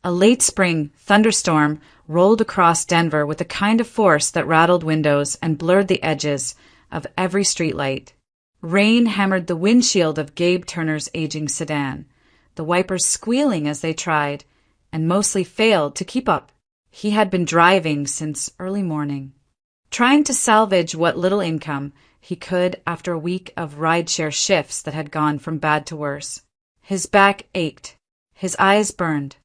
A late spring thunderstorm rolled across Denver with the kind of force that rattled windows and blurred the edges of every streetlight. Rain hammered the windshield of Gabe Turner's aging sedan, the wipers squealing as they tried, and mostly failed to keep up. He had been driving since early morning, trying to salvage what little income he could after a week of rideshare shifts that had gone from bad to worse. His back ached. His eyes burned.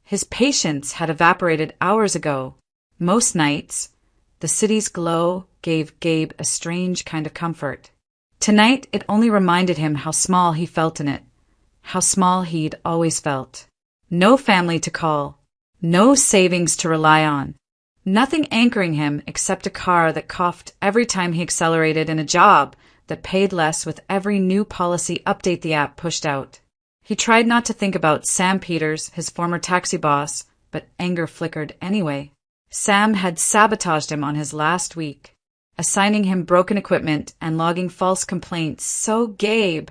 His patience had evaporated hours ago. Most nights, the city's glow gave Gabe a strange kind of comfort. Tonight, it only reminded him how small he felt in it, how small he'd always felt. No family to call, no savings to rely on, nothing anchoring him except a car that coughed every time he accelerated and a job that paid less with every new policy update the app pushed out. He tried not to think about Sam Peters, his former taxi boss, but anger flickered anyway. Sam had sabotaged him on his last week, assigning him broken equipment and logging false complaints so Gabe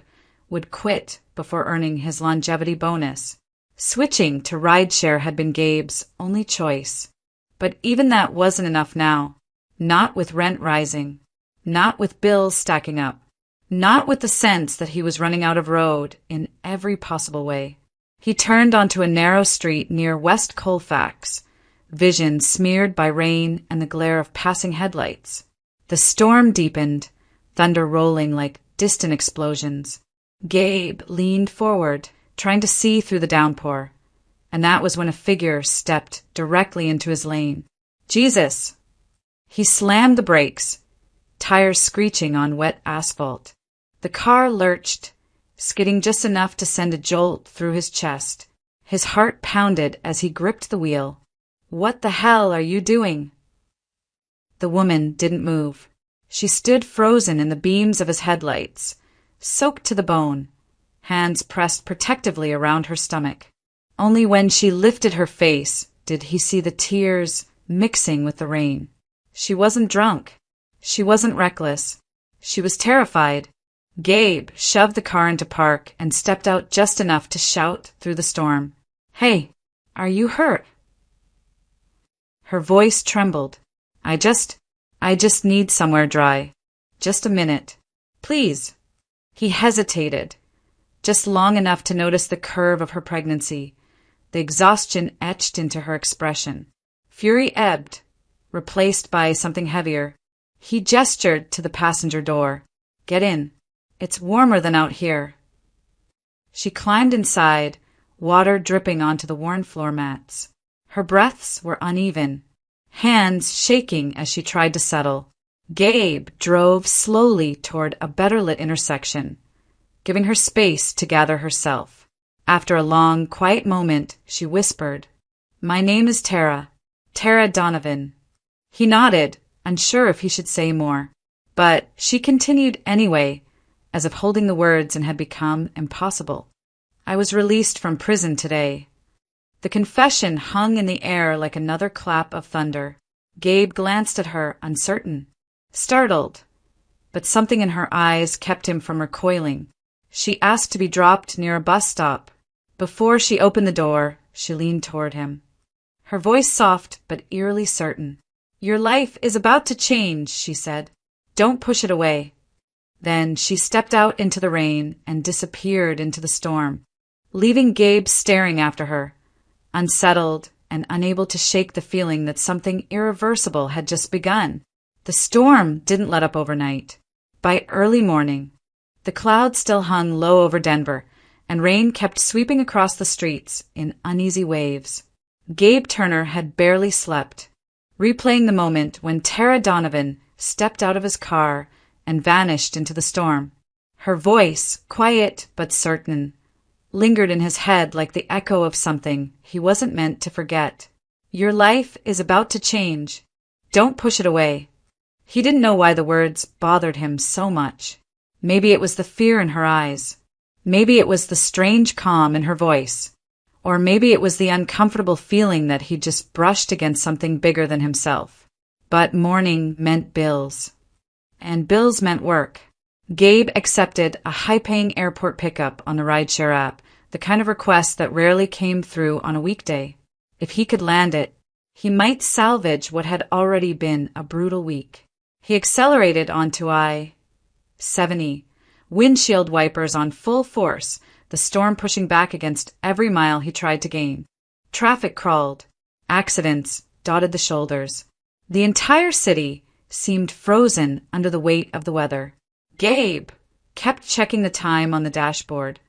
would quit before earning his longevity bonus. Switching to rideshare had been Gabe's only choice. But even that wasn't enough now. Not with rent rising. Not with bills stacking up. Not with the sense that he was running out of road in every possible way. He turned onto a narrow street near West Colfax, vision smeared by rain and the glare of passing headlights. The storm deepened, thunder rolling like distant explosions. Gabe leaned forward, trying to see through the downpour, and that was when a figure stepped directly into his lane. Jesus! He slammed the brakes, tires screeching on wet asphalt. The car lurched, skidding just enough to send a jolt through his chest. His heart pounded as he gripped the wheel. "What the hell are you doing?" The woman didn't move. She stood frozen in the beams of his headlights, soaked to the bone, hands pressed protectively around her stomach. Only when she lifted her face did he see the tears mixing with the rain. She wasn't drunk. She wasn't reckless. She was terrified. Gabe shoved the car into park and stepped out just enough to shout through the storm, "Hey, are you hurt?" Her voice trembled. I just need somewhere dry. Just a minute. Please." He hesitated, just long enough to notice the curve of her pregnancy, the exhaustion etched into her expression. Fury ebbed, replaced by something heavier. He gestured to the passenger door. "Get in. It's warmer than out here." She climbed inside, water dripping onto the worn floor mats. Her breaths were uneven, hands shaking as she tried to settle. Gabe drove slowly toward a better-lit intersection, giving her space to gather herself. After a long, quiet moment, she whispered, "My name is Tara. Tara Donovan." He nodded, unsure if he should say more, but she continued anyway, as if holding the words and had become impossible. "I was released from prison today." The confession hung in the air like another clap of thunder. Gabe glanced at her, uncertain, startled, but something in her eyes kept him from recoiling. She asked to be dropped near a bus stop. Before she opened the door, she leaned toward him, her voice soft but eerily certain. "Your life is about to change," she said. "Don't push it away." Then she stepped out into the rain and disappeared into the storm, leaving Gabe staring after her, unsettled and unable to shake the feeling that something irreversible had just begun. The storm didn't let up overnight. By early morning, the clouds still hung low over Denver, and rain kept sweeping across the streets in uneasy waves. Gabe Turner had barely slept, replaying the moment when Tara Donovan stepped out of his car and vanished into the storm. Her voice, quiet but certain, lingered in his head like the echo of something he wasn't meant to forget. "Your life is about to change. Don't push it away." He didn't know why the words bothered him so much. Maybe it was the fear in her eyes. Maybe it was the strange calm in her voice. Or maybe it was the uncomfortable feeling that he'd just brushed against something bigger than himself. But morning meant bills. And bills meant work. Gabe accepted a high-paying airport pickup on the rideshare app, the kind of request that rarely came through on a weekday. If he could land it, he might salvage what had already been a brutal week. He accelerated onto I-70, windshield wipers on full force, the storm pushing back against every mile he tried to gain. Traffic crawled. Accidents dotted the shoulders. The entire city seemed frozen under the weight of the weather. Gabe kept checking the time on the dashboard,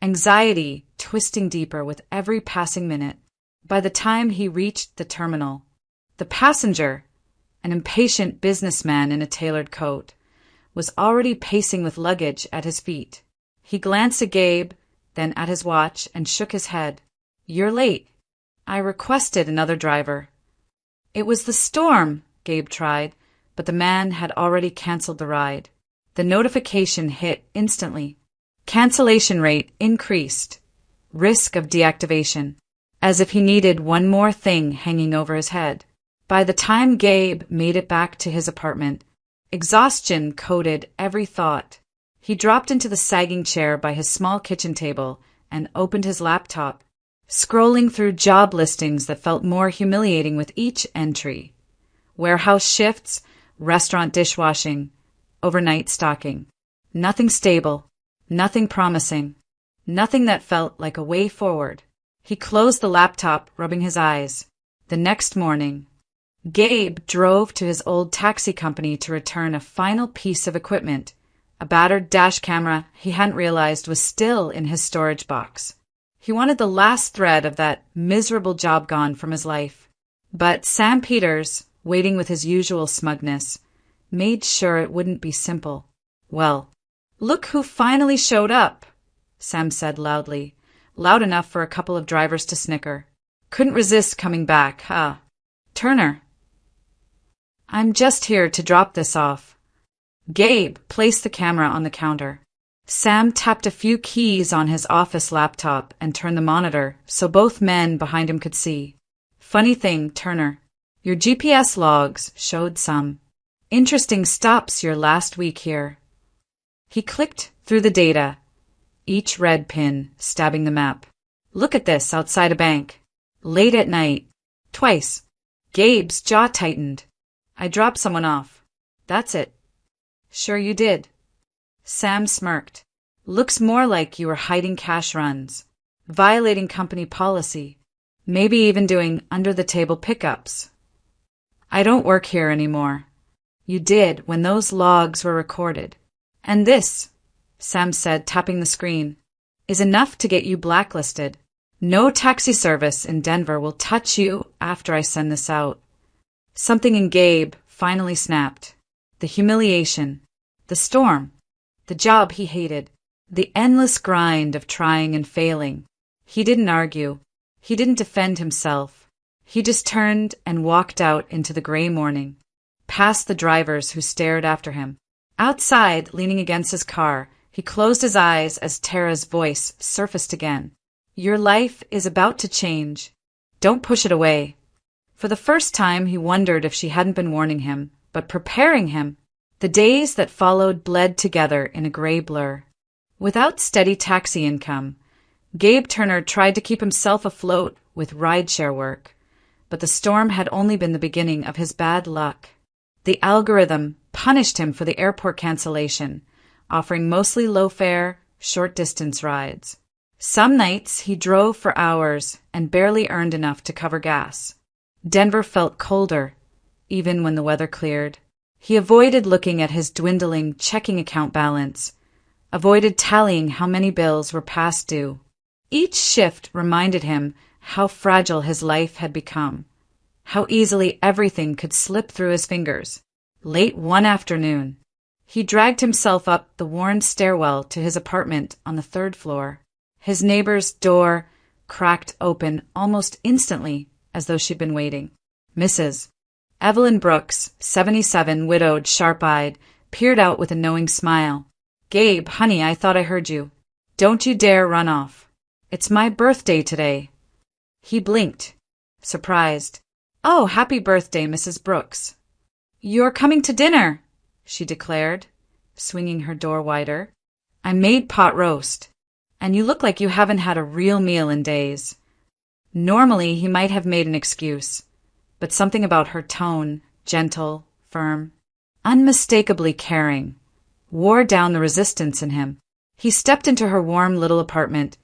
anxiety twisting deeper with every passing minute. By the time he reached the terminal, the passenger, an impatient businessman in a tailored coat, was already pacing with luggage at his feet. He glanced at Gabe, then at his watch, and shook his head. "You're late. I requested another driver." "It was the storm," Gabe tried, but the man had already canceled the ride. The notification hit instantly. Cancellation rate increased. Risk of deactivation. As if he needed one more thing hanging over his head. By the time Gabe made it back to his apartment, exhaustion coated every thought. He dropped into the sagging chair by his small kitchen table and opened his laptop, scrolling through job listings that felt more humiliating with each entry. Warehouse shifts, restaurant dishwashing, overnight stocking. Nothing stable, nothing promising, nothing that felt like a way forward. He closed the laptop, rubbing his eyes. The next morning, Gabe drove to his old taxi company to return a final piece of equipment, a battered dash camera he hadn't realized was still in his storage box. He wanted the last thread of that miserable job gone from his life. But Sam Peters, waiting with his usual smugness, made sure it wouldn't be simple. "Well, look who finally showed up," Sam said loudly. Loud enough for a couple of drivers to snicker. "Couldn't resist coming back, huh? Turner." "I'm just here to drop this off." Gabe placed the camera on the counter. Sam tapped a few keys on his office laptop and turned the monitor so both men behind him could see. "Funny thing, Turner. Your GPS logs showed some interesting stops your last week here." He clicked through the data, each red pin stabbing the map. "Look at this outside a bank. Late at night. Twice." Gabe's jaw tightened. "I dropped someone off. That's it." "Sure you did." Sam smirked. "Looks more like you were hiding cash runs, violating company policy, maybe even doing under-the-table pickups." "I don't work here anymore." "You did when those logs were recorded. And this," Sam said, tapping the screen, "is enough to get you blacklisted. No taxi service in Denver will touch you after I send this out." Something in Gabe finally snapped. The humiliation, the storm, the job he hated, the endless grind of trying and failing. He didn't argue. He didn't defend himself. He just turned and walked out into the gray morning, past the drivers who stared after him. Outside, leaning against his car, he closed his eyes as Tara's voice surfaced again. "Your life is about to change. Don't push it away." For the first time, he wondered if she hadn't been warning him, but preparing him. The days that followed bled together in a gray blur. Without steady taxi income, Gabe Turner tried to keep himself afloat with rideshare work, but the storm had only been the beginning of his bad luck. The algorithm punished him for the airport cancellation, offering mostly low-fare, short-distance rides. Some nights he drove for hours and barely earned enough to cover gas. Denver felt colder, even when the weather cleared. He avoided looking at his dwindling checking account balance, avoided tallying how many bills were past due. Each shift reminded him how fragile his life had become, how easily everything could slip through his fingers. Late one afternoon, he dragged himself up the worn stairwell to his apartment on the 3rd floor. His neighbor's door cracked open almost instantly, as though she'd been waiting. Mrs. Evelyn Brooks, 77, widowed, sharp-eyed, peered out with a knowing smile. "Gabe, honey, I thought I heard you. Don't you dare run off. It's my birthday today." He blinked, surprised. "Oh, happy birthday, Mrs. Brooks." "You're coming to dinner," she declared, swinging her door wider. "I made pot roast, and you look like you haven't had a real meal in days." Normally, he might have made an excuse, but something about her tone, gentle, firm, unmistakably caring, wore down the resistance in him. He stepped into her warm little apartment,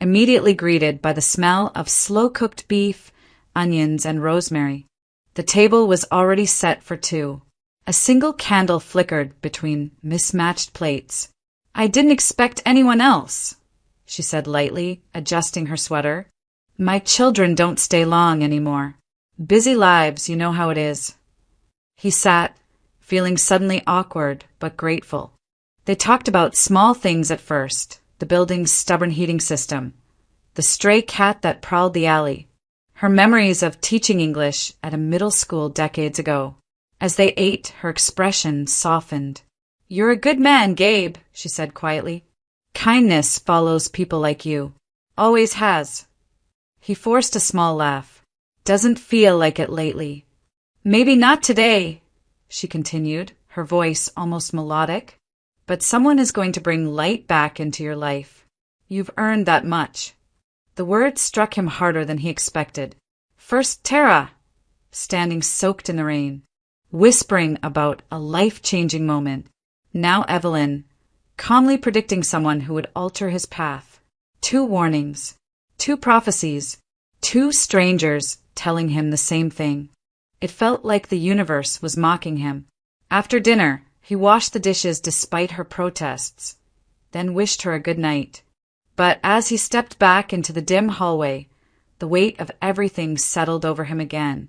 immediately greeted by the smell of slow-cooked beef, onions, and rosemary. The table was already set for two. A single candle flickered between mismatched plates. "I didn't expect anyone else," she said lightly, adjusting her sweater. "My children don't stay long anymore. Busy lives, you know how it is." He sat, feeling suddenly awkward but grateful. They talked about small things at first, the building's stubborn heating system, the stray cat that prowled the alley, her memories of teaching English at a middle school decades ago. As they ate, her expression softened. "You're a good man, Gabe," she said quietly. "Kindness follows people like you. Always has." He forced a small laugh. "Doesn't feel like it lately." "Maybe not today," she continued, her voice almost melodic. "But someone is going to bring light back into your life. You've earned that much." The words struck him harder than he expected. First Tara, standing soaked in the rain, whispering about a life-changing moment. Now Evelyn, calmly predicting someone who would alter his path. Two warnings, two prophecies, two strangers telling him the same thing. It felt like the universe was mocking him. After dinner, he washed the dishes despite her protests, then wished her a good night. But as he stepped back into the dim hallway, the weight of everything settled over him again.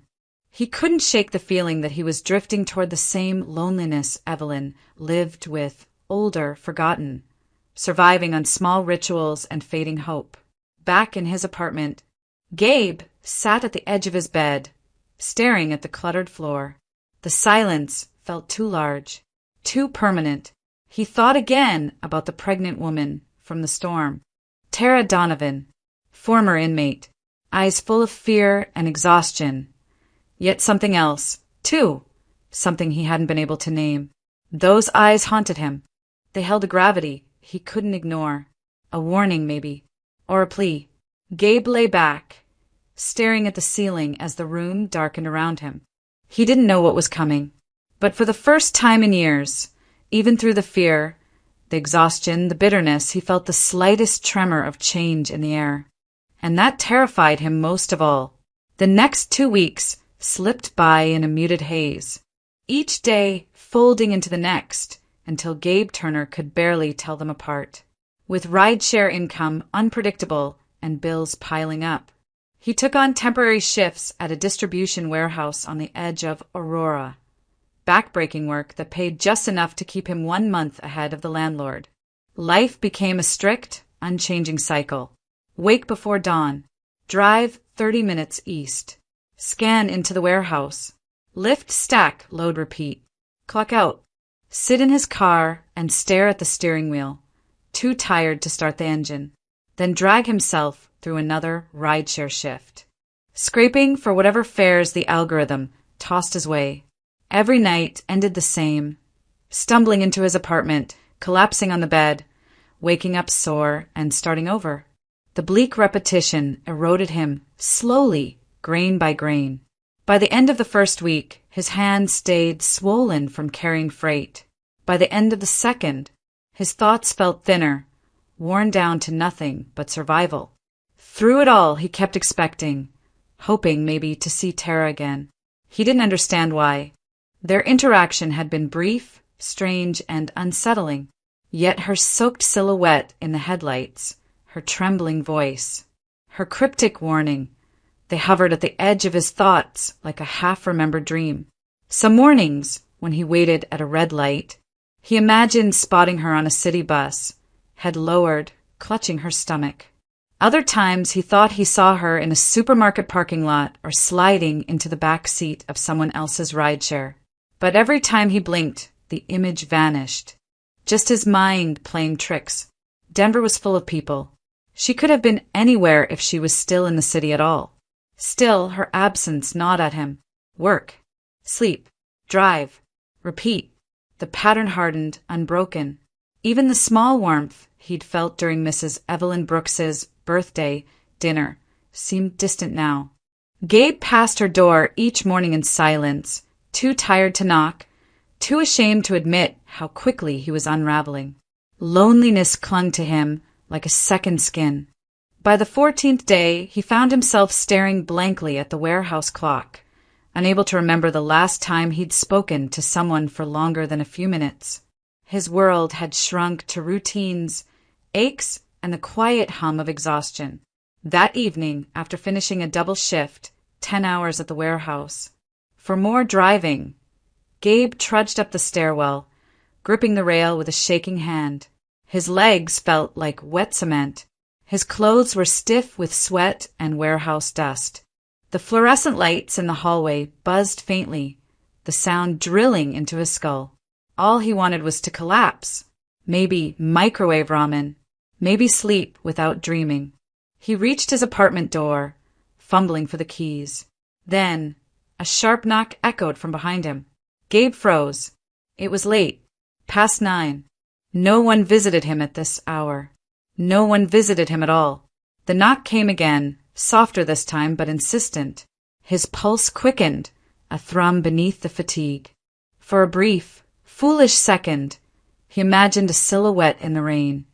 He couldn't shake the feeling that he was drifting toward the same loneliness Evelyn lived with, older, forgotten, surviving on small rituals and fading hope. Back in his apartment, Gabe sat at the edge of his bed, staring at the cluttered floor. The silence felt too large, too permanent. He thought again about the pregnant woman from the storm. Tara Donovan, former inmate, eyes full of fear and exhaustion. Yet something else, too, something he hadn't been able to name. Those eyes haunted him. They held a gravity he couldn't ignore. A warning, maybe, or a plea. Gabe lay back, staring at the ceiling as the room darkened around him. He didn't know what was coming, but for the first time in years, even through the fear, the exhaustion, the bitterness, he felt the slightest tremor of change in the air. And that terrified him most of all. The next 2 weeks slipped by in a muted haze, each day folding into the next until Gabe Turner could barely tell them apart. With rideshare income unpredictable and bills piling up, he took on temporary shifts at a distribution warehouse on the edge of Aurora. Backbreaking work that paid just enough to keep him 1 month ahead of the landlord. Life became a strict, unchanging cycle. Wake before dawn. Drive 30 minutes east. Scan into the warehouse. Lift, stack, load, repeat. Clock out. Sit in his car and stare at the steering wheel, too tired to start the engine. Then drag himself through another rideshare shift, scraping for whatever fares the algorithm tossed his way. Every night ended the same, stumbling into his apartment, collapsing on the bed, waking up sore and starting over. The bleak repetition eroded him slowly, grain by grain. By the end of the first week, his hands stayed swollen from carrying freight. By the end of the second, his thoughts felt thinner, worn down to nothing but survival. Through it all, he kept expecting, hoping maybe to see Tara again. He didn't understand why. Their interaction had been brief, strange, and unsettling. Yet her soaked silhouette in the headlights, her trembling voice, her cryptic warning, they hovered at the edge of his thoughts like a half-remembered dream. Some mornings, when he waited at a red light, he imagined spotting her on a city bus, head lowered, clutching her stomach. Other times he thought he saw her in a supermarket parking lot or sliding into the back seat of someone else's rideshare. But every time he blinked, the image vanished. Just his mind playing tricks. Denver was full of people. She could have been anywhere if she was still in the city at all. Still, her absence gnawed at him. Work, sleep, drive, repeat. The pattern hardened, unbroken. Even the small warmth he'd felt during Mrs. Evelyn Brooks's birthday dinner seemed distant now. Gabe passed her door each morning in silence, too tired to knock, too ashamed to admit how quickly he was unraveling. Loneliness clung to him like a second skin. By the 14th day, he found himself staring blankly at the warehouse clock, unable to remember the last time he'd spoken to someone for longer than a few minutes. His world had shrunk to routines, aches, and the quiet hum of exhaustion. That evening, after finishing a double shift, 10 hours at the warehouse, for more driving, Gabe trudged up the stairwell, gripping the rail with a shaking hand. His legs felt like wet cement. His clothes were stiff with sweat and warehouse dust. The fluorescent lights in the hallway buzzed faintly, the sound drilling into his skull. All he wanted was to collapse. Maybe microwave ramen. Maybe sleep without dreaming. He reached his apartment door, fumbling for the keys. Then, a sharp knock echoed from behind him. Gabe froze. It was late, past 9. No one visited him at this hour. No one visited him at all. The knock came again, softer this time, but insistent. His pulse quickened, a thrum beneath the fatigue. For a brief, foolish second, he imagined a silhouette in the rain,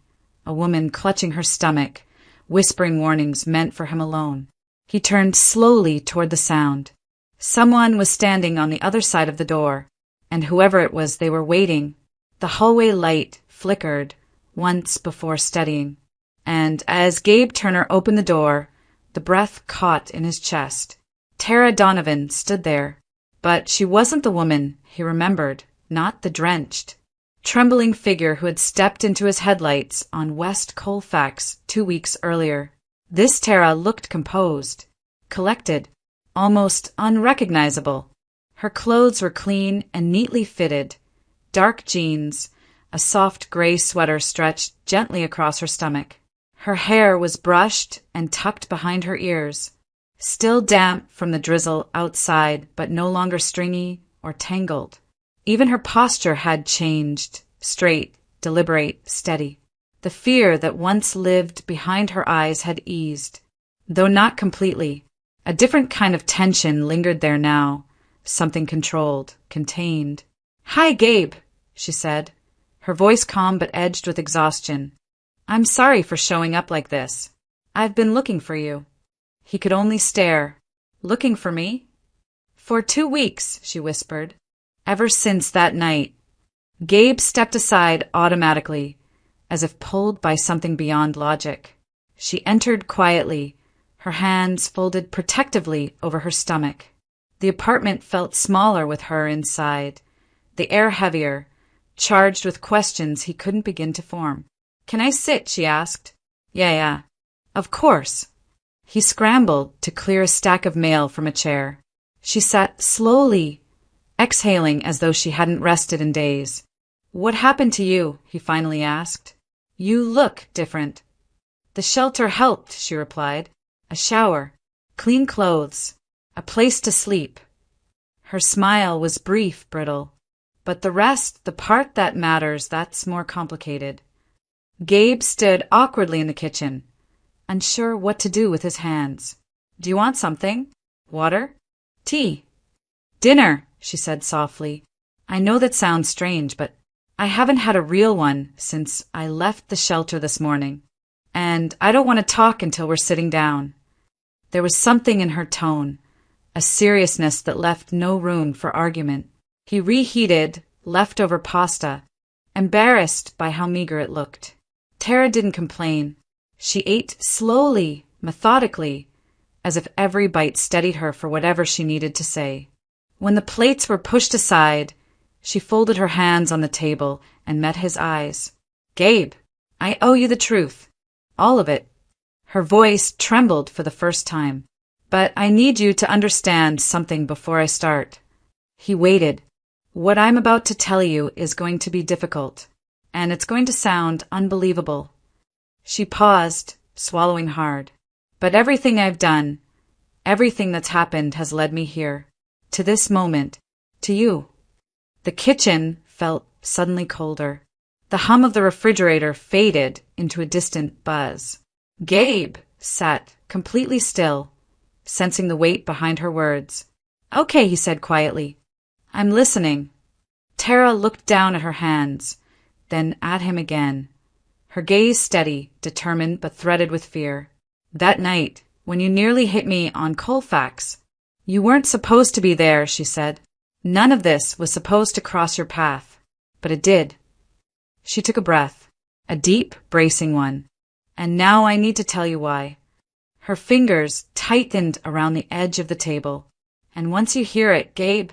a woman clutching her stomach, whispering warnings meant for him alone. He turned slowly toward the sound. Someone was standing on the other side of the door, and whoever it was, they were waiting. The hallway light flickered once before steadying, and as Gabe Turner opened the door, the breath caught in his chest. Tara Donovan stood there, but she wasn't the woman he remembered, not the drenched, trembling figure who had stepped into his headlights on West Colfax 2 weeks earlier. This Tara looked composed, collected, almost unrecognizable. Her clothes were clean and neatly fitted, dark jeans, a soft gray sweater stretched gently across her stomach. Her hair was brushed and tucked behind her ears, still damp from the drizzle outside, but no longer stringy or tangled. Even her posture had changed, straight, deliberate, steady. The fear that once lived behind her eyes had eased, though not completely. A different kind of tension lingered there now, something controlled, contained. "Hi, Gabe," she said, her voice calm but edged with exhaustion. "I'm sorry for showing up like this. I've been looking for you." He could only stare. "Looking for me?" "For 2 weeks," she whispered. "Ever since that night." Gabe stepped aside automatically, as if pulled by something beyond logic. She entered quietly, her hands folded protectively over her stomach. The apartment felt smaller with her inside, the air heavier, charged with questions he couldn't begin to form. "Can I sit?" she asked. Yeah. Of course." He scrambled to clear a stack of mail from a chair. She sat slowly, exhaling as though she hadn't rested in days. "What happened to you?" he finally asked. "You look different." "The shelter helped," she replied. "A shower, clean clothes, a place to sleep." Her smile was brief, brittle. "But the rest, the part that matters, that's more complicated." Gabe stood awkwardly in the kitchen, unsure what to do with his hands. "Do you want something? Water? Tea?" "Dinner," she said softly. "I know that sounds strange, but I haven't had a real one since I left the shelter this morning. And I don't want to talk until we're sitting down." There was something in her tone, a seriousness that left no room for argument. He reheated leftover pasta, embarrassed by how meager it looked. Tara didn't complain. She ate slowly, methodically, as if every bite steadied her for whatever she needed to say. When the plates were pushed aside, she folded her hands on the table and met his eyes. "Gabe, I owe you the truth. All of it." Her voice trembled for the first time. "But I need you to understand something before I start." He waited. "What I'm about to tell you is going to be difficult, and it's going to sound unbelievable." She paused, swallowing hard. "But everything I've done, everything that's happened has led me here, to this moment, to you." The kitchen felt suddenly colder. The hum of the refrigerator faded into a distant buzz. "Gabe," sat completely still, sensing the weight behind her words. "Okay," he said quietly. "I'm listening." Tara looked down at her hands, then at him again, her gaze steady, determined but threaded with fear. "That night, when you nearly hit me on Colfax, you weren't supposed to be there," she said. "None of this was supposed to cross your path, but it did." She took a breath, a deep, bracing one. "And now I need to tell you why." Her fingers tightened around the edge of the table. "And once you hear it, Gabe,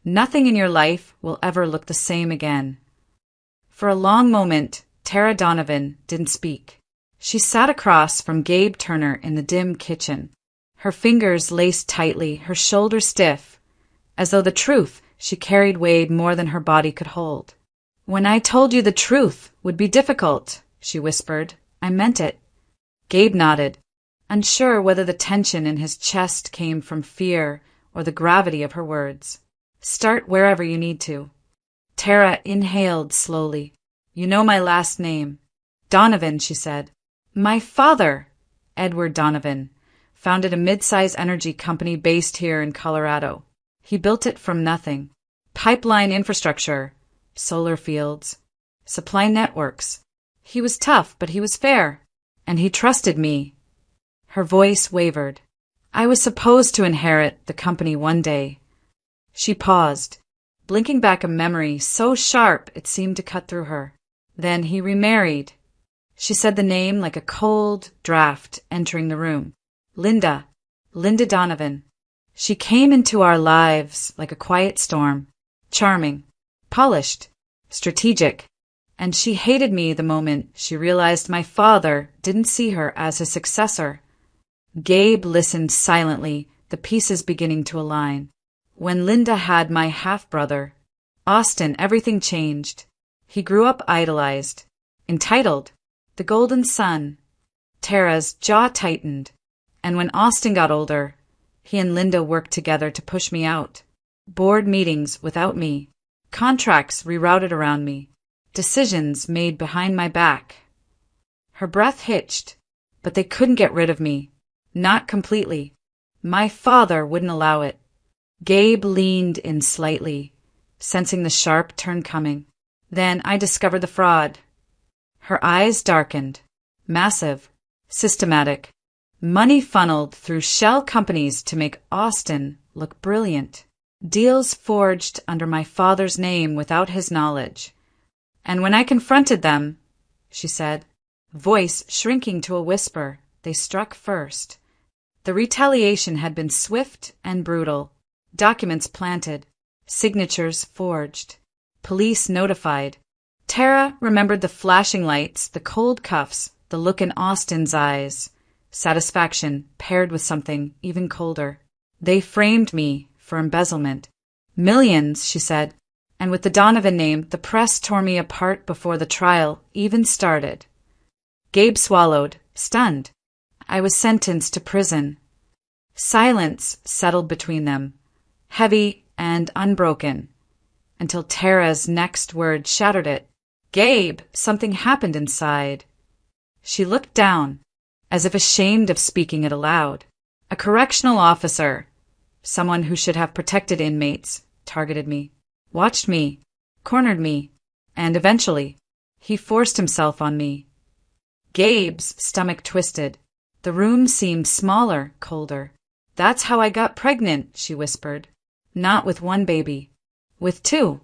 nothing in your life will ever look the same again." For a long moment, Tara Donovan didn't speak. She sat across from Gabe Turner in the dim kitchen, her fingers laced tightly, her shoulders stiff, as though the truth she carried weighed more than her body could hold. "When I told you the truth would be difficult," she whispered, "I meant it." Gabe nodded, unsure whether the tension in his chest came from fear or the gravity of her words. "Start wherever you need to." Tara inhaled slowly. "You know my last name." "Donovan," she said. "My father, Edward Donovan, founded a mid-size energy company based here in Colorado. He built it from nothing. Pipeline infrastructure, solar fields, supply networks. He was tough, but he was fair, and he trusted me." Her voice wavered. "I was supposed to inherit the company one day." She paused, blinking back a memory so sharp it seemed to cut through her. "Then he remarried." She said the name like a cold draft entering the room. Linda Donovan. She came into our lives like a quiet storm, charming, polished, strategic, and she hated me the moment she realized my father didn't see her as his successor. Gabe listened silently, the pieces beginning to align. When Linda had my half-brother, Austin, everything changed. He grew up idolized, entitled, the golden son. Tara's jaw tightened, and when Austin got older, he and Linda worked together to push me out. Board meetings without me, contracts rerouted around me, decisions made behind my back. Her breath hitched, but they couldn't get rid of me. Not completely. My father wouldn't allow it. Gabe leaned in slightly, sensing the sharp turn coming. Then I discovered the fraud. Her eyes darkened. Massive, systematic. Money funneled through shell companies to make Austin look brilliant. Deals forged under my father's name without his knowledge. And when I confronted them, she said, voice shrinking to a whisper, they struck first. The retaliation had been swift and brutal. Documents planted, signatures forged, police notified. Tara remembered the flashing lights, the cold cuffs, the look in Austin's eyes. Satisfaction paired with something even colder. They framed me for embezzlement. Millions, she said, and with the Donovan name, the press tore me apart before the trial even started. Gabe swallowed, stunned. I was sentenced to prison. Silence settled between them, heavy and unbroken, until Tara's next word shattered it. "Gabe, something happened inside." She looked down, as if ashamed of speaking it aloud. A correctional officer, someone who should have protected inmates, targeted me, watched me, cornered me, and eventually, he forced himself on me. Gabe's stomach twisted. The room seemed smaller, colder. "That's how I got pregnant," she whispered. "Not with one baby. With two."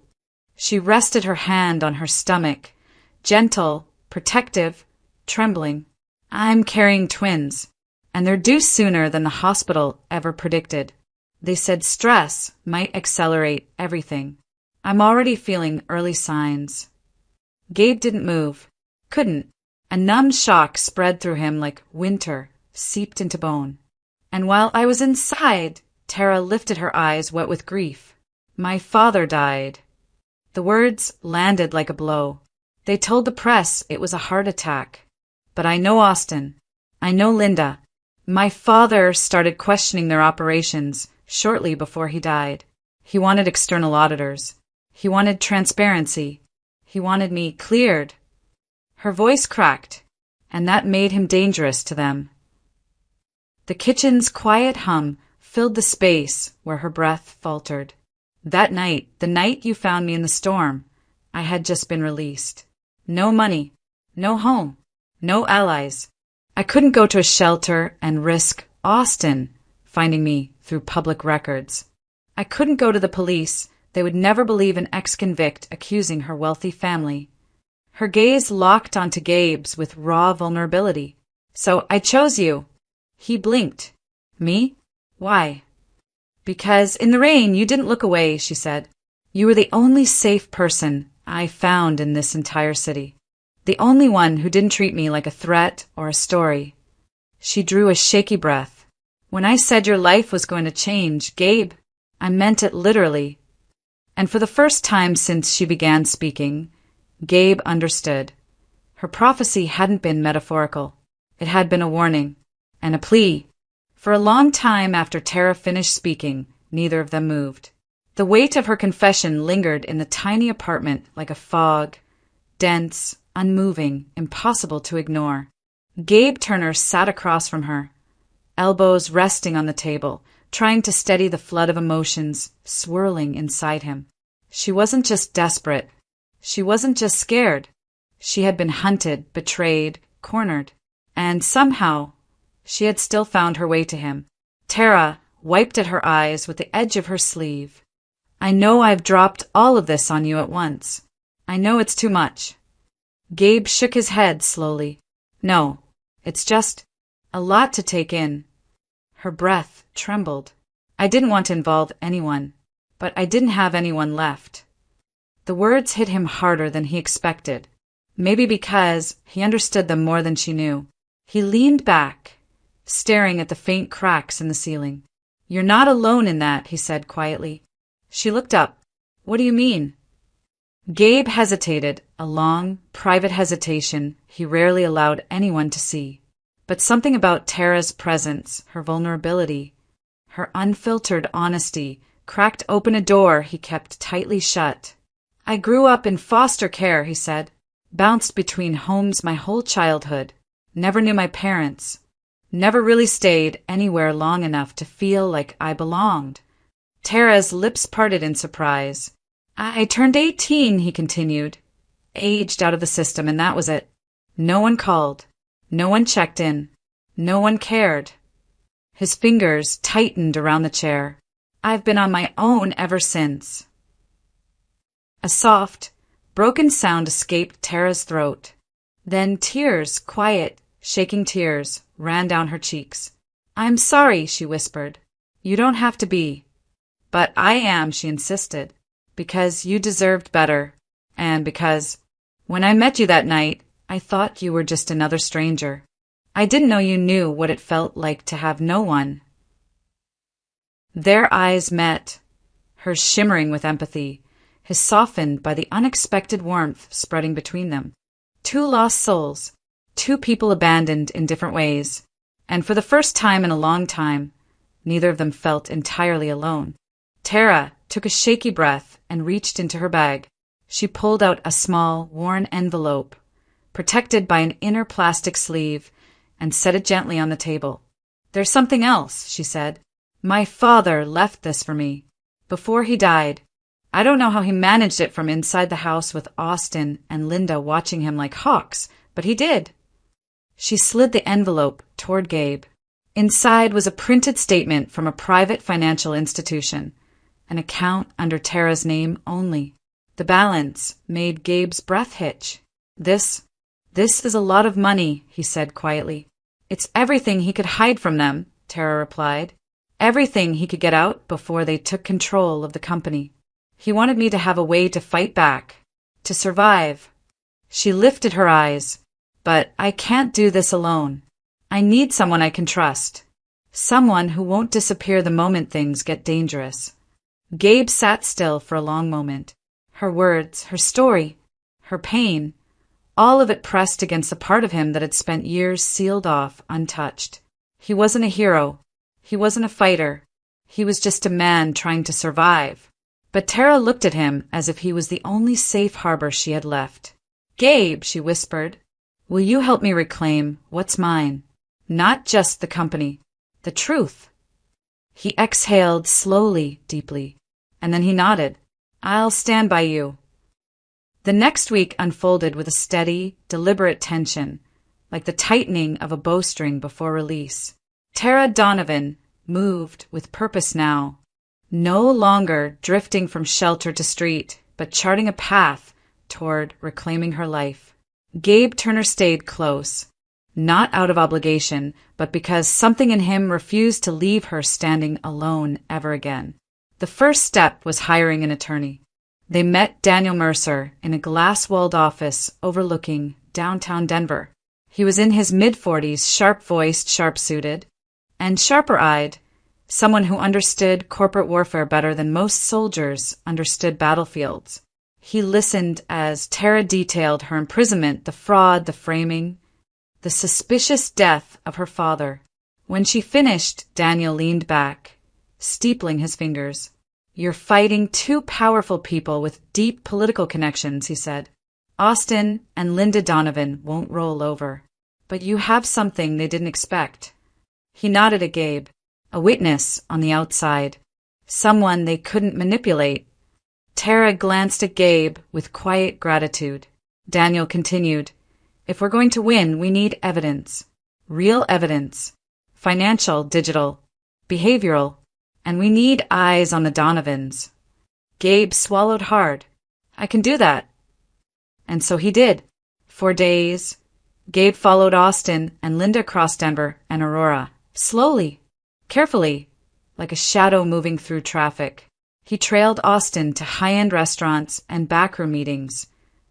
She rested her hand on her stomach, gentle, protective, trembling. "I'm carrying twins, and they're due sooner than the hospital ever predicted. They said stress might accelerate everything. I'm already feeling early signs." Gabe didn't move. Couldn't. A numb shock spread through him like winter seeped into bone. And while I was inside, Tara lifted her eyes wet with grief. "My father died." The words landed like a blow. They told the press it was a heart attack. But I know Austin. I know Linda. My father started questioning their operations shortly before he died. He wanted external auditors. He wanted transparency. He wanted me cleared. Her voice cracked, and that made him dangerous to them. The kitchen's quiet hum filled the space where her breath faltered. That night, the night you found me in the storm, I had just been released. No money, no home, no allies. I couldn't go to a shelter and risk Austin finding me through public records. I couldn't go to the police. They would never believe an ex-convict accusing her wealthy family. Her gaze locked onto Gabe's with raw vulnerability. So I chose you. He blinked. Me? Why? Because in the rain you didn't look away, she said. You were the only safe person I found in this entire city. The only one who didn't treat me like a threat or a story. She drew a shaky breath. When I said your life was going to change, Gabe, I meant it literally. And for the first time since she began speaking, Gabe understood. Her prophecy hadn't been metaphorical. It had been a warning and a plea. For a long time after Tara finished speaking, neither of them moved. The weight of her confession lingered in the tiny apartment like a fog, dense, unmoving, impossible to ignore. Gabe Turner sat across from her, elbows resting on the table, trying to steady the flood of emotions swirling inside him. She wasn't just desperate. She wasn't just scared. She had been hunted, betrayed, cornered. And somehow, she had still found her way to him. Tara wiped at her eyes with the edge of her sleeve. I know I've dropped all of this on you at once. I know it's too much. Gabe shook his head slowly. No, it's just a lot to take in. Her breath trembled. I didn't want to involve anyone, but I didn't have anyone left. The words hit him harder than he expected, maybe because he understood them more than she knew. He leaned back, staring at the faint cracks in the ceiling. You're not alone in that, he said quietly. She looked up. What do you mean? Gabe hesitated, a long, private hesitation he rarely allowed anyone to see. But something about Tara's presence, her vulnerability, her unfiltered honesty, cracked open a door he kept tightly shut. I grew up in foster care, he said. Bounced between homes my whole childhood. Never knew my parents. Never really stayed anywhere long enough to feel like I belonged. Tara's lips parted in surprise. I turned 18, he continued. Aged out of the system, and that was it. No one called. No one checked in. No one cared. His fingers tightened around the chair. I've been on my own ever since. A soft, broken sound escaped Tara's throat. Then tears, quiet, shaking tears, ran down her cheeks. I'm sorry, she whispered. You don't have to be. But I am, she insisted. Because you deserved better, and because, when I met you that night, I thought you were just another stranger. I didn't know you knew what it felt like to have no one. Their eyes met, hers shimmering with empathy, his softened by the unexpected warmth spreading between them. Two lost souls, two people abandoned in different ways, and for the first time in a long time, neither of them felt entirely alone. Tara took a shaky breath and reached into her bag. She pulled out a small, worn envelope, protected by an inner plastic sleeve, and set it gently on the table. There's something else, she said. My father left this for me. Before he died. I don't know how he managed it from inside the house with Austin and Linda watching him like hawks, but he did. She slid the envelope toward Gabe. Inside was a printed statement from a private financial institution. An account under Tara's name only. The balance made Gabe's breath hitch. This is a lot of money, he said quietly. It's everything he could hide from them, Tara replied. Everything he could get out before they took control of the company. He wanted me to have a way to fight back, to survive. She lifted her eyes. But I can't do this alone. I need someone I can trust. Someone who won't disappear the moment things get dangerous. Gabe sat still for a long moment. Her words, her story, her pain, all of it pressed against the part of him that had spent years sealed off, untouched. He wasn't a hero. He wasn't a fighter. He was just a man trying to survive. But Tara looked at him as if he was the only safe harbor she had left. Gabe, she whispered, will you help me reclaim what's mine? Not just the company, The truth. He exhaled slowly, deeply, and then he nodded. I'll stand by you. The next week unfolded with a steady, deliberate tension, like the tightening of a bowstring before release. Tara Donovan moved with purpose now, no longer drifting from shelter to street, but charting a path toward reclaiming her life. Gabe Turner stayed close, not out of obligation, but because something in him refused to leave her standing alone ever again. The first step was hiring an attorney. They met Daniel Mercer in a glass-walled office overlooking downtown Denver. He was in his mid-40s, sharp-voiced, sharp-suited, and sharper-eyed, someone who understood corporate warfare better than most soldiers understood battlefields. He listened as Tara detailed her imprisonment, the fraud, the framing, the suspicious death of her father. When she finished, Daniel leaned back, steepling his fingers. You're fighting two powerful people with deep political connections, he said. Austin and Linda Donovan won't roll over. But you have something they didn't expect. He nodded at Gabe, a witness on the outside, someone they couldn't manipulate. Tara glanced at Gabe with quiet gratitude. Daniel continued, if we're going to win, we need evidence. Real evidence. Financial, digital, behavioral. And we need eyes on the Donovans. Gabe swallowed hard. I can do that. And so he did. For days, Gabe followed Austin and Linda across Denver and Aurora. Slowly, carefully, like a shadow moving through traffic. He trailed Austin to high-end restaurants and backroom meetings,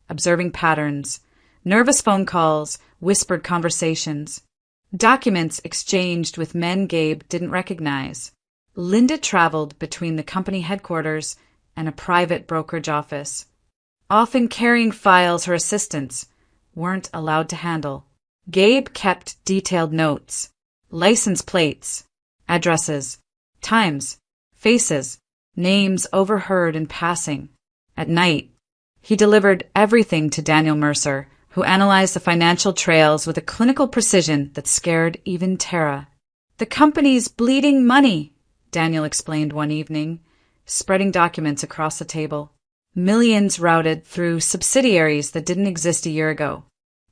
observing patterns, nervous phone calls, whispered conversations, documents exchanged with men Gabe didn't recognize. Linda traveled between the company headquarters and a private brokerage office, often carrying files her assistants weren't allowed to handle. Gabe kept detailed notes, license plates, addresses, times, faces, names overheard in passing. At night, he delivered everything to Daniel Mercer, who analyzed the financial trails with a clinical precision that scared even Tara. The company's bleeding money, Daniel explained one evening, spreading documents across the table. Millions routed through subsidiaries that didn't exist a year ago.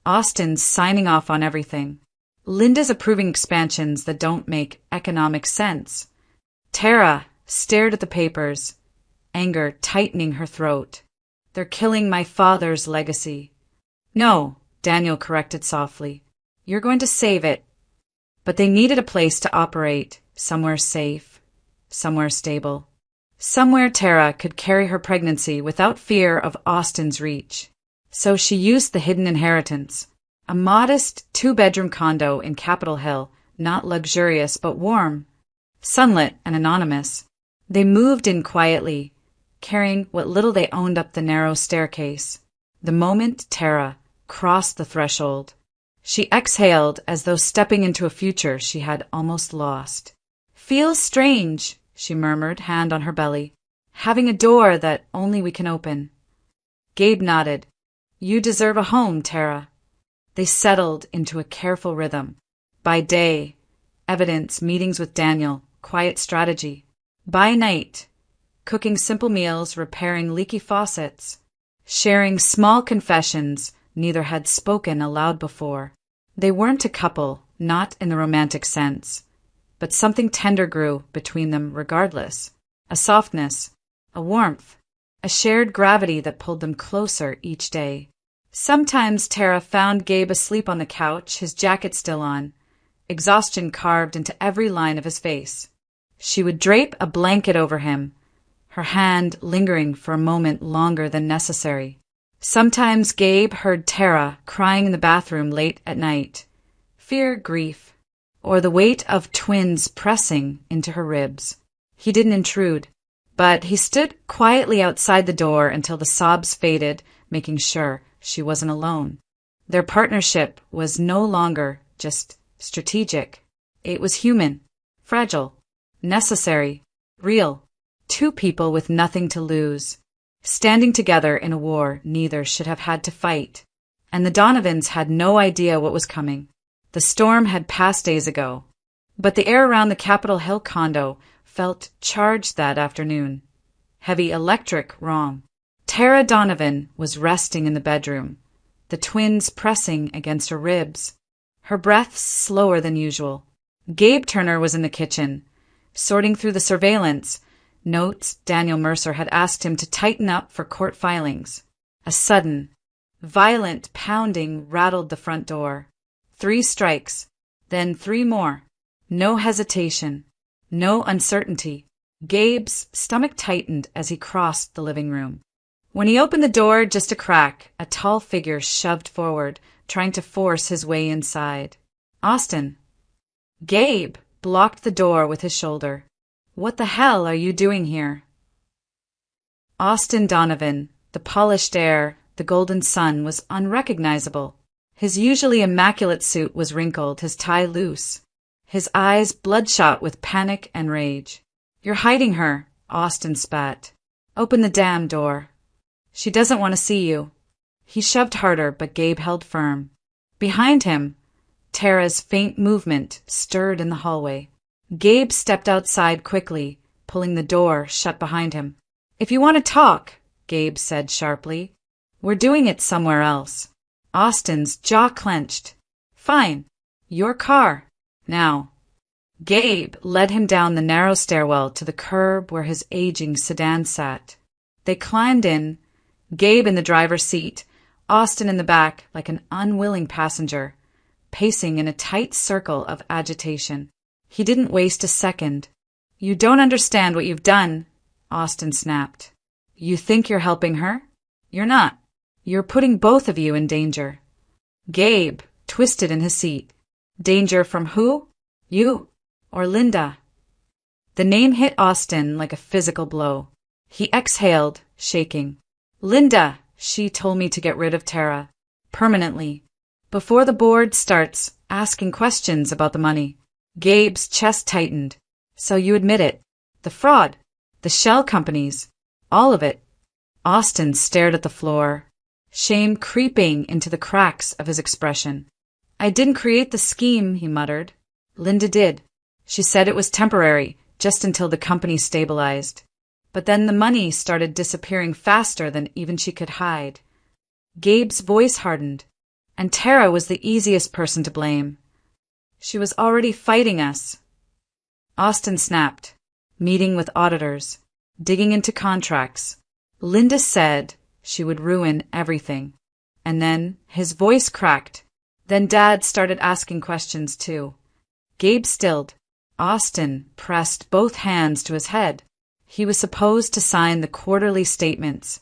Austin's signing off on everything. Linda's approving expansions that don't make economic sense. Tara stared at the papers, anger tightening her throat. They're killing my father's legacy. No, Daniel corrected softly. You're going to save it. But they needed a place to operate, somewhere safe, somewhere stable. Somewhere Tara could carry her pregnancy without fear of Austin's reach. So she used the hidden inheritance, a modest 2-bedroom condo in Capitol Hill, not luxurious but warm, sunlit and anonymous. They moved in quietly, carrying what little they owned up the narrow staircase. The moment Tara crossed the threshold, she exhaled as though stepping into a future she had almost lost. Feels strange, she murmured, hand on her belly. Having a door that only we can open. Gabe nodded. You deserve a home, Tara. They settled into a careful rhythm. By day, evidence, meetings with Daniel, quiet strategy. By night, cooking simple meals, repairing leaky faucets, sharing small confessions neither had spoken aloud before. They weren't a couple, not in the romantic sense. But something tender grew between them regardless. A softness, a warmth, a shared gravity that pulled them closer each day. Sometimes Tara found Gabe asleep on the couch, his jacket still on, exhaustion carved into every line of his face. She would drape a blanket over him, her hand lingering for a moment longer than necessary. Sometimes Gabe heard Tara crying in the bathroom late at night. Fear, grief, or the weight of twins pressing into her ribs. He didn't intrude, but he stood quietly outside the door until the sobs faded, making sure she wasn't alone. Their partnership was no longer just strategic. It was human, fragile, necessary, real. Two people with nothing to lose, standing together in a war neither should have had to fight. And the Donovans had no idea what was coming. The storm had passed days ago. But the air around the Capitol Hill condo felt charged that afternoon. Heavy electric wrong. Tara Donovan was resting in the bedroom, the twins pressing against her ribs, her breath slower than usual. Gabe Turner was in the kitchen, sorting through the surveillance notes Daniel Mercer had asked him to tighten up for court filings. A sudden, violent pounding rattled the front door. 3 strikes, then 3 more. No hesitation, no uncertainty. Gabe's stomach tightened as he crossed the living room. When he opened the door just a crack, a tall figure shoved forward, trying to force his way inside. Austin. Gabe blocked the door with his shoulder. What the hell are you doing here? Austin Donovan, the polished air, the golden sun, was unrecognizable. His usually immaculate suit was wrinkled, his tie loose, his eyes bloodshot with panic and rage. You're hiding her, Austin spat. Open the damn door. She doesn't want to see you. He shoved harder, but Gabe held firm. Behind him, Tara's faint movement stirred in the hallway. Gabe stepped outside quickly, pulling the door shut behind him. If you want to talk, Gabe said sharply, we're doing it somewhere else. Austin's jaw clenched. Fine. Your car. Now. Gabe led him down the narrow stairwell to the curb where his aging sedan sat. They climbed in, Gabe in the driver's seat, Austin in the back like an unwilling passenger, pacing in a tight circle of agitation. He didn't waste a second. You don't understand what you've done, Austin snapped. You think you're helping her? You're not. You're putting both of you in danger. Gabe twisted in his seat. Danger from who? You or Linda? The name hit Austin like a physical blow. He exhaled, shaking. Linda, she told me to get rid of Tara. Permanently. Before the board starts asking questions about the money. Gabe's chest tightened. So you admit it. The fraud. The shell companies. All of it. Austin stared at the floor, shame creeping into the cracks of his expression. I didn't create the scheme, he muttered. Linda did. She said it was temporary, just until the company stabilized. But then the money started disappearing faster than even she could hide. Gabe's voice hardened. And Tara was the easiest person to blame. She was already fighting us. Austin snapped, meeting with auditors, digging into contracts. Linda said she would ruin everything. And then his voice cracked. Then Dad started asking questions too. Gabe stilled. Austin pressed both hands to his head. He was supposed to sign the quarterly statements,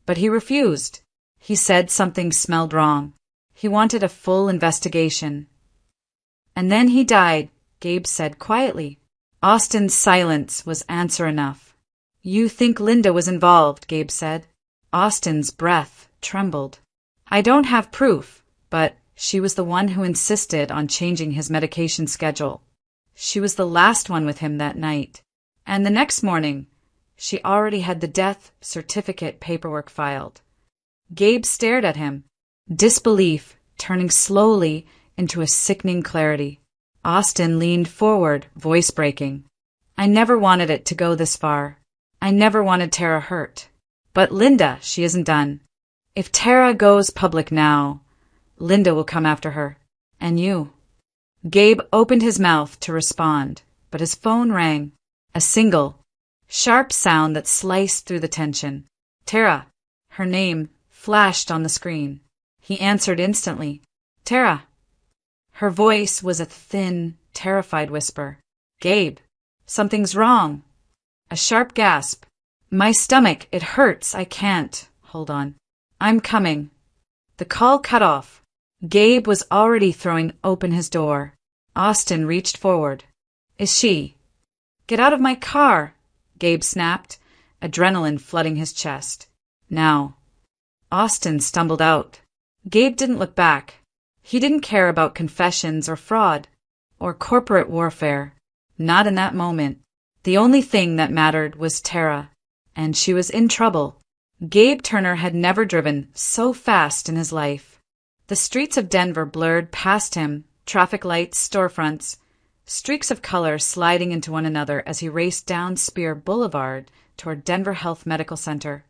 but he refused. He said something smelled wrong. He wanted a full investigation. And then he died, Gabe said quietly. Austin's silence was answer enough. You think Linda was involved, Gabe said. Austin's breath trembled. I don't have proof, but she was the one who insisted on changing his medication schedule. She was the last one with him that night. And the next morning, she already had the death certificate paperwork filed. Gabe stared at him, disbelief turning slowly into a sickening clarity. Austin leaned forward, voice breaking. I never wanted it to go this far. I never wanted Tara hurt. But Linda, she isn't done. If Tara goes public now, Linda will come after her. And you. Gabe opened his mouth to respond, but his phone rang. A single, sharp sound that sliced through the tension. Tara. Her name flashed on the screen. He answered instantly. Tara. Her voice was a thin, terrified whisper. Gabe. Something's wrong. A sharp gasp. My stomach, it hurts. I can't. Hold on. I'm coming. The call cut off. Gabe was already throwing open his door. Austin reached forward. Is she? Get out of my car, Gabe snapped, adrenaline flooding his chest. Now. Austin stumbled out. Gabe didn't look back. He didn't care about confessions or fraud or corporate warfare. Not in that moment. The only thing that mattered was Tara, and she was in trouble. Gabe Turner had never driven so fast in his life. The streets of Denver blurred past him, traffic lights, storefronts, streaks of color sliding into one another as he raced down Spear Boulevard toward Denver Health Medical Center.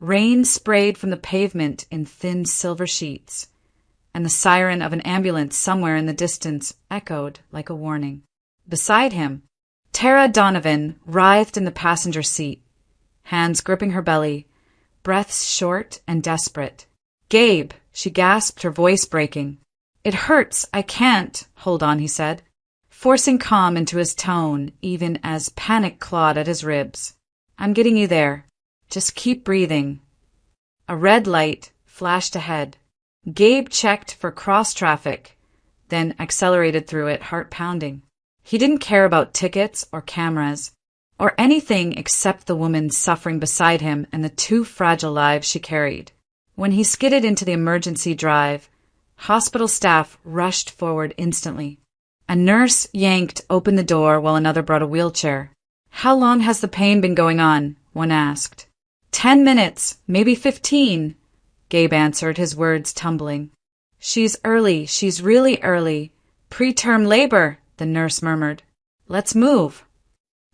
Rain sprayed from the pavement in thin silver sheets, and the siren of an ambulance somewhere in the distance echoed like a warning. Beside him, Tara Donovan writhed in the passenger seat, hands gripping her belly, breaths short and desperate. "Gabe," she gasped, her voice breaking. "It hurts. I can't." "Hold on," he said, forcing calm into his tone even as panic clawed at his ribs. "I'm getting you there. Just keep breathing." A red light flashed ahead. Gabe checked for cross traffic, then accelerated through it, heart pounding. He didn't care about tickets or cameras, or anything except the woman suffering beside him and the two fragile lives she carried. When he skidded into the emergency drive, hospital staff rushed forward instantly. A nurse yanked open the door while another brought a wheelchair. "How long has the pain been going on?" one asked. 10 minutes, maybe 15, Gabe answered, his words tumbling. "She's early, she's really early. Preterm labor," the nurse murmured. "Let's move."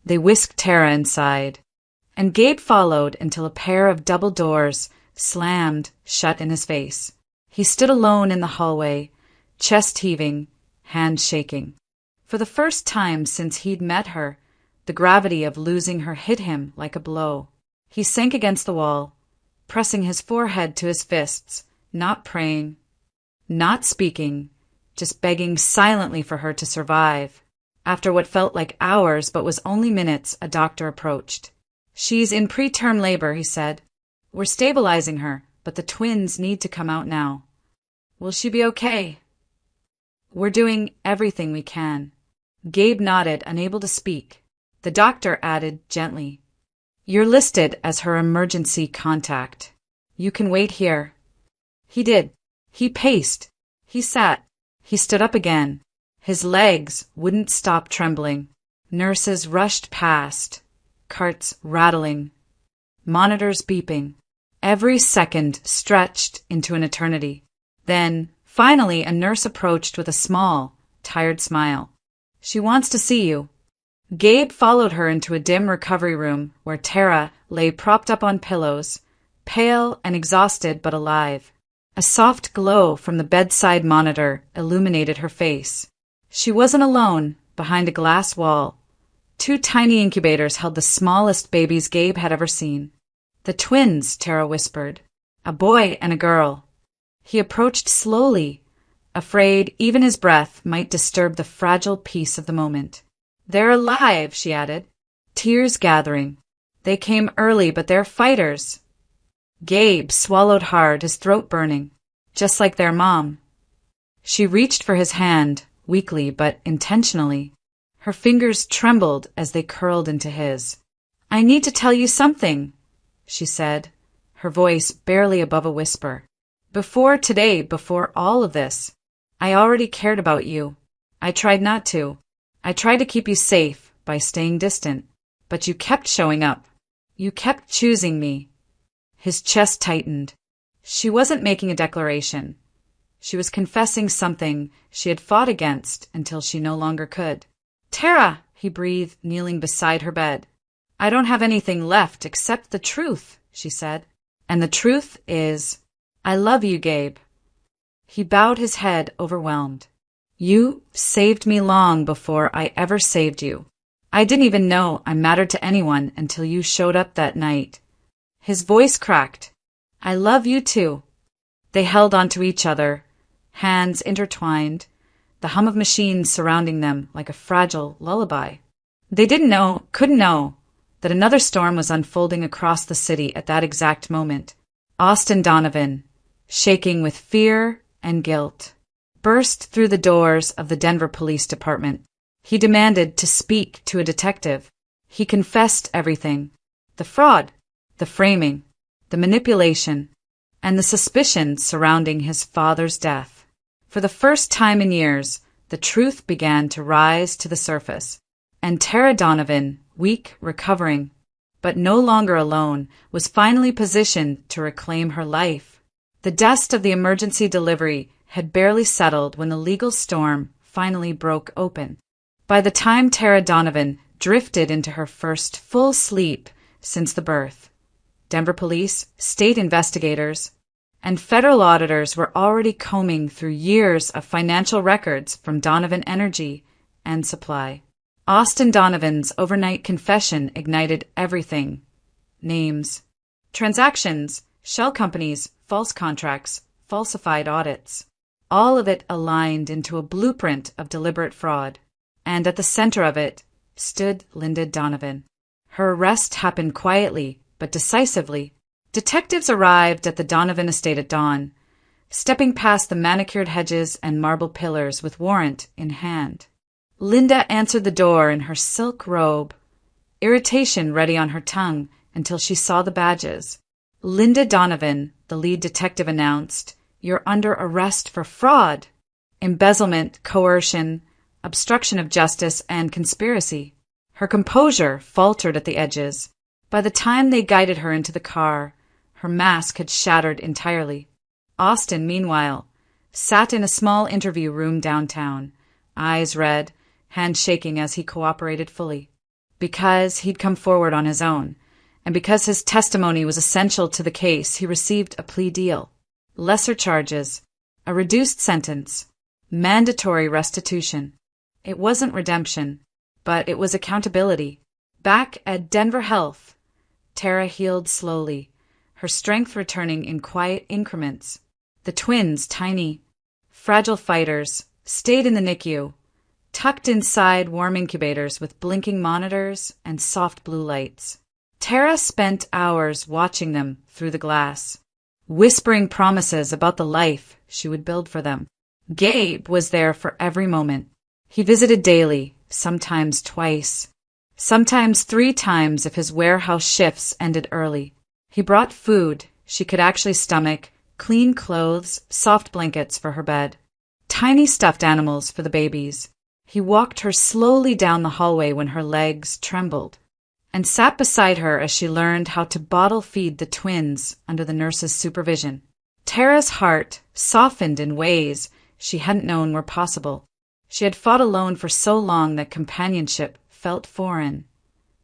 They whisked Tara inside, and Gabe followed until a pair of double doors slammed shut in his face. He stood alone in the hallway, chest heaving, hands shaking. For the first time since he'd met her, the gravity of losing her hit him like a blow. He sank against the wall, pressing his forehead to his fists, not praying, not speaking, just begging silently for her to survive. After what felt like hours but was only minutes, a doctor approached. "She's in preterm labor," he said. "We're stabilizing her, but the twins need to come out now." "Will she be okay?" "We're doing everything we can." Gabe nodded, unable to speak. The doctor added gently, "You're listed as her emergency contact. You can wait here." He did. He paced. He sat. He stood up again. His legs wouldn't stop trembling. Nurses rushed past, carts rattling, monitors beeping. Every second stretched into an eternity. Then, finally, a nurse approached with a small, tired smile. "She wants to see you." Gabe followed her into a dim recovery room where Tara lay propped up on pillows, pale and exhausted but alive. A soft glow from the bedside monitor illuminated her face. She wasn't alone. Behind a glass wall, 2 tiny incubators held the smallest babies Gabe had ever seen. "The twins," Tara whispered. "A boy and a girl." He approached slowly, afraid even his breath might disturb the fragile peace of the moment. "They're alive," she added, tears gathering. "They came early, but they're fighters." Gabe swallowed hard, his throat burning, just like their mom. She reached for his hand, weakly but intentionally. Her fingers trembled as they curled into his. "I need to tell you something," she said, her voice barely above a whisper. "Before today, before all of this, I already cared about you. I tried not to. I tried to keep you safe by staying distant, but you kept showing up. You kept choosing me." His chest tightened. She wasn't making a declaration. She was confessing something she had fought against until she no longer could. "Tara," he breathed, kneeling beside her bed. "I don't have anything left except the truth," she said. "And the truth is, I love you, Gabe." He bowed his head, overwhelmed. "You saved me long before I ever saved you. I didn't even know I mattered to anyone until you showed up that night." His voice cracked. "I love you too." They held onto each other, hands intertwined, the hum of machines surrounding them like a fragile lullaby. They couldn't know, that another storm was unfolding across the city at that exact moment. Austin Donovan, shaking with fear and guilt, burst through the doors of the Denver Police Department. He demanded to speak to a detective. He confessed everything. The fraud, the framing, the manipulation, and the suspicion surrounding his father's death. For the first time in years, the truth began to rise to the surface, and Tara Donovan, weak, recovering, but no longer alone, was finally positioned to reclaim her life. The dust of the emergency delivery had barely settled when the legal storm finally broke open. By the time Tara Donovan drifted into her first full sleep since the birth, Denver police, state investigators, and federal auditors were already combing through years of financial records from Donovan Energy and Supply. Austin Donovan's overnight confession ignited everything. Names, transactions, shell companies, false contracts, falsified audits. All of it aligned into a blueprint of deliberate fraud. And at the center of it stood Linda Donovan. Her arrest happened quietly but decisively. Detectives arrived at the Donovan estate at dawn, stepping past the manicured hedges and marble pillars with warrant in hand. Linda answered the door in her silk robe, irritation ready on her tongue until she saw the badges. "Linda Donovan," the lead detective announced, "you're under arrest for fraud, embezzlement, coercion, obstruction of justice, and conspiracy." Her composure faltered at the edges. By the time they guided her into the car, her mask had shattered entirely. Austin, meanwhile, sat in a small interview room downtown, eyes red, hand shaking as he cooperated fully. Because he'd come forward on his own, and because his testimony was essential to the case, he received a plea deal. Lesser charges, a reduced sentence, mandatory restitution. It wasn't redemption, but it was accountability. Back at Denver Health, Tara healed slowly, her strength returning in quiet increments. The twins, tiny, fragile fighters, stayed in the NICU, tucked inside warm incubators with blinking monitors and soft blue lights. Tara spent hours watching them through the glass, whispering promises about the life she would build for them. Gabe was there for every moment. He visited daily, sometimes twice, sometimes 3 times if his warehouse shifts ended early. He brought food she could actually stomach, clean clothes, soft blankets for her bed, tiny stuffed animals for the babies. He walked her slowly down the hallway when her legs trembled, and sat beside her as she learned how to bottle feed the twins under the nurse's supervision. Tara's heart softened in ways she hadn't known were possible. She had fought alone for so long that companionship felt foreign.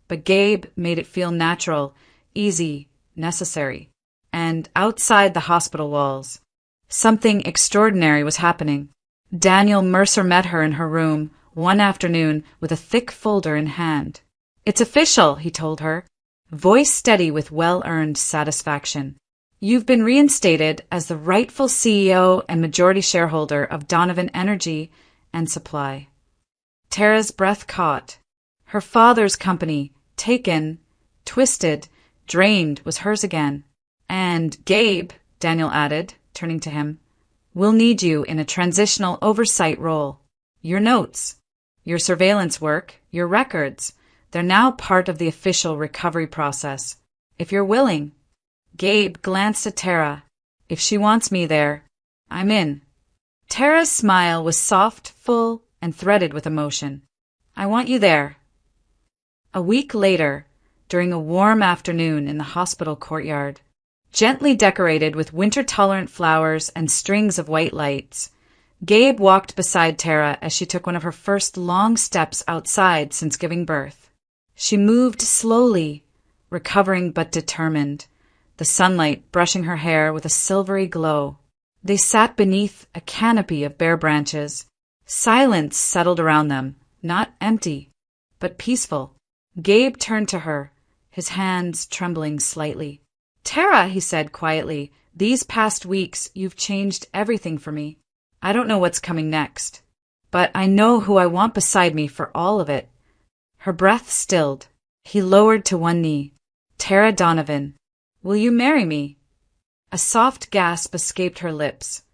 But Gabe made it feel natural, easy, necessary. And outside the hospital walls, something extraordinary was happening. Daniel Mercer met her in her room one afternoon with a thick folder in hand. "It's official," he told her, voice steady with well-earned satisfaction. "You've been reinstated as the rightful CEO and majority shareholder of Donovan Energy and Supply." Tara's breath caught. Her father's company, taken, twisted, drained, was hers again. "And Gabe," Daniel added, turning to him, "we'll need you in a transitional oversight role. Your notes, your surveillance work, your records, they're now part of the official recovery process. If you're willing." Gabe glanced at Tara. "If she wants me there, I'm in." Tara's smile was soft, full, and threaded with emotion. "I want you there." A week later, during a warm afternoon in the hospital courtyard, gently decorated with winter-tolerant flowers and strings of white lights, Gabe walked beside Tara as she took one of her first long steps outside since giving birth. She moved slowly, recovering but determined, the sunlight brushing her hair with a silvery glow. They sat beneath a canopy of bare branches. Silence settled around them, not empty, but peaceful. Gabe turned to her, his hands trembling slightly. "Tara," he said quietly, "these past weeks you've changed everything for me. I don't know what's coming next, but I know who I want beside me for all of it." Her breath stilled. He lowered to one knee. "Tara Donovan, will you marry me?" A soft gasp escaped her lips,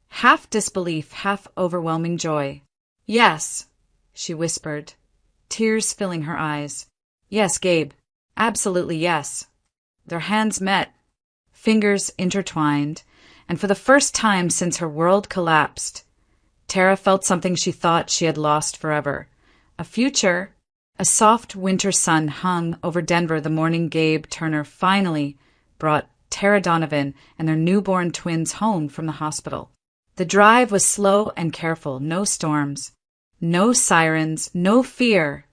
half disbelief, half overwhelming joy. "Yes," she whispered, tears filling her eyes. "Yes, Gabe, absolutely yes." Their hands met, fingers intertwined, and for the first time since her world collapsed, Tara felt something she thought she had lost forever. A future. A soft winter sun hung over Denver the morning Gabe Turner finally brought Tara Donovan and their newborn twins home from the hospital. The drive was slow and careful, no storms. No sirens, no fear.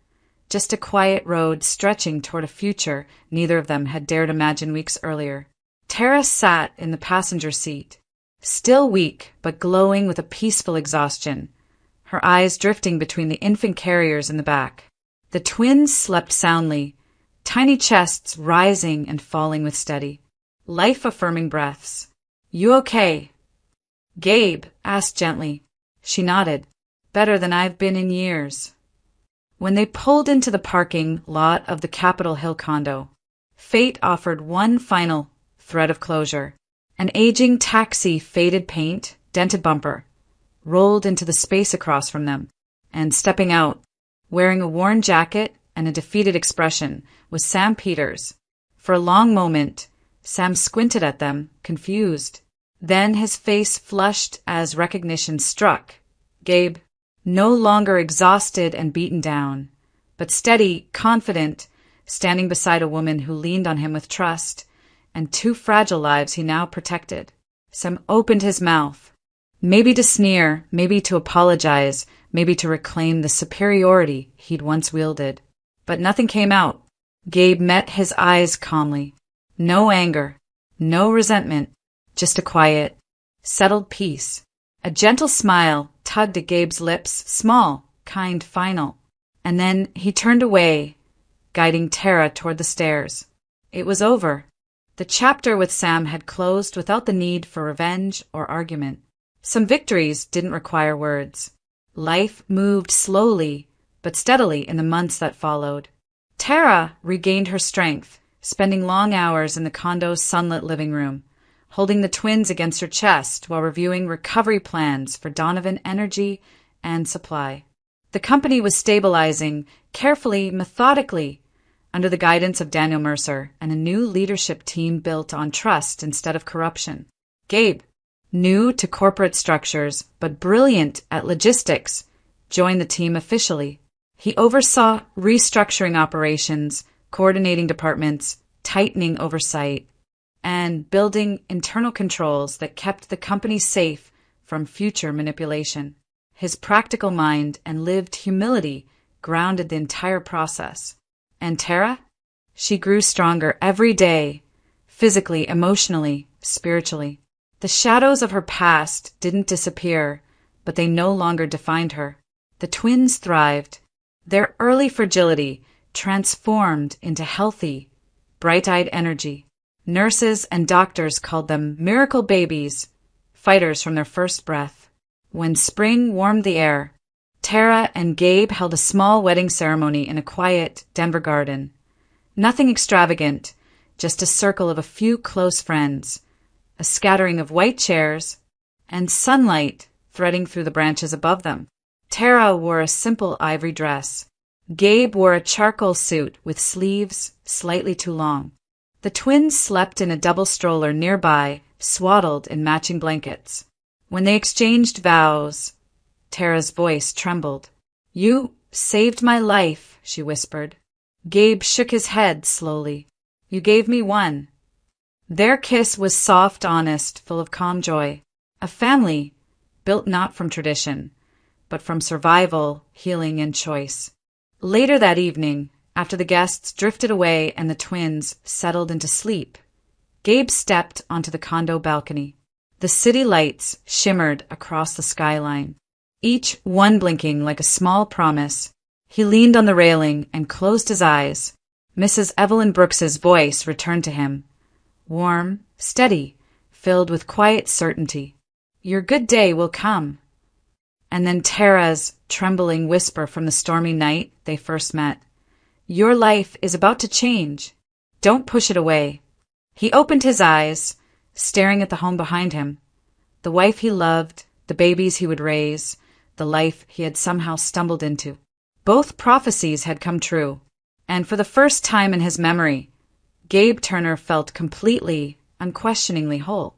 Just a quiet road stretching toward a future neither of them had dared imagine weeks earlier. Tara sat in the passenger seat, still weak but glowing with a peaceful exhaustion, her eyes drifting between the infant carriers in the back. The twins slept soundly, tiny chests rising and falling with steady, life-affirming breaths. "You okay?" Gabe asked gently. She nodded. "Better than I've been in years." When they pulled into the parking lot of the Capitol Hill condo, fate offered one final thread of closure. An aging taxi, faded paint, dented bumper, rolled into the space across from them, and stepping out, wearing a worn jacket and a defeated expression, was Sam Peters. For a long moment, Sam squinted at them, confused. Then his face flushed as recognition struck. Gabe, no longer exhausted and beaten down, but steady, confident, standing beside a woman who leaned on him with trust, and two fragile lives he now protected. Sam opened his mouth, maybe to sneer, maybe to apologize, maybe to reclaim the superiority he'd once wielded. But nothing came out. Gabe met his eyes calmly. No anger, no resentment, just a quiet, settled peace. A gentle smile tugged at Gabe's lips, small, kind, final. And then he turned away, guiding Tara toward the stairs. It was over. The chapter with Sam had closed without the need for revenge or argument. Some victories didn't require words. Life moved slowly but steadily in the months that followed. Tara regained her strength, spending long hours in the condo's sunlit living room, holding the twins against her chest while reviewing recovery plans for Donovan Energy and Supply. The company was stabilizing carefully, methodically, under the guidance of Daniel Mercer and a new leadership team built on trust instead of corruption. Gabe, new to corporate structures but brilliant at logistics, joined the team officially. He oversaw restructuring operations, coordinating departments, tightening oversight, and building internal controls that kept the company safe from future manipulation. His practical mind and lived humility grounded the entire process. And Tara? She grew stronger every day, physically, emotionally, spiritually. The shadows of her past didn't disappear, but they no longer defined her. The twins thrived. Their early fragility transformed into healthy, bright-eyed energy. Nurses and doctors called them miracle babies, fighters from their first breath. When spring warmed the air, Tara and Gabe held a small wedding ceremony in a quiet Denver garden. Nothing extravagant, just a circle of a few close friends, a scattering of white chairs, and sunlight threading through the branches above them. Tara wore a simple ivory dress. Gabe wore a charcoal suit with sleeves slightly too long. The twins slept in a double stroller nearby, swaddled in matching blankets. When they exchanged vows, Tara's voice trembled. "You saved my life," she whispered. Gabe shook his head slowly. "You gave me one." Their kiss was soft, honest, full of calm joy. A family built not from tradition, but from survival, healing, and choice. Later that evening, after the guests drifted away and the twins settled into sleep, Gabe stepped onto the condo balcony. The city lights shimmered across the skyline, each one blinking like a small promise. He leaned on the railing and closed his eyes. Mrs. Evelyn Brooks's voice returned to him, warm, steady, filled with quiet certainty. "Your good day will come." And then Tara's trembling whisper from the stormy night they first met. "Your life is about to change. Don't push it away." He opened his eyes, staring at the home behind him, the wife he loved, the babies he would raise, the life he had somehow stumbled into. Both prophecies had come true, and for the first time in his memory, Gabe Turner felt completely, unquestioningly whole.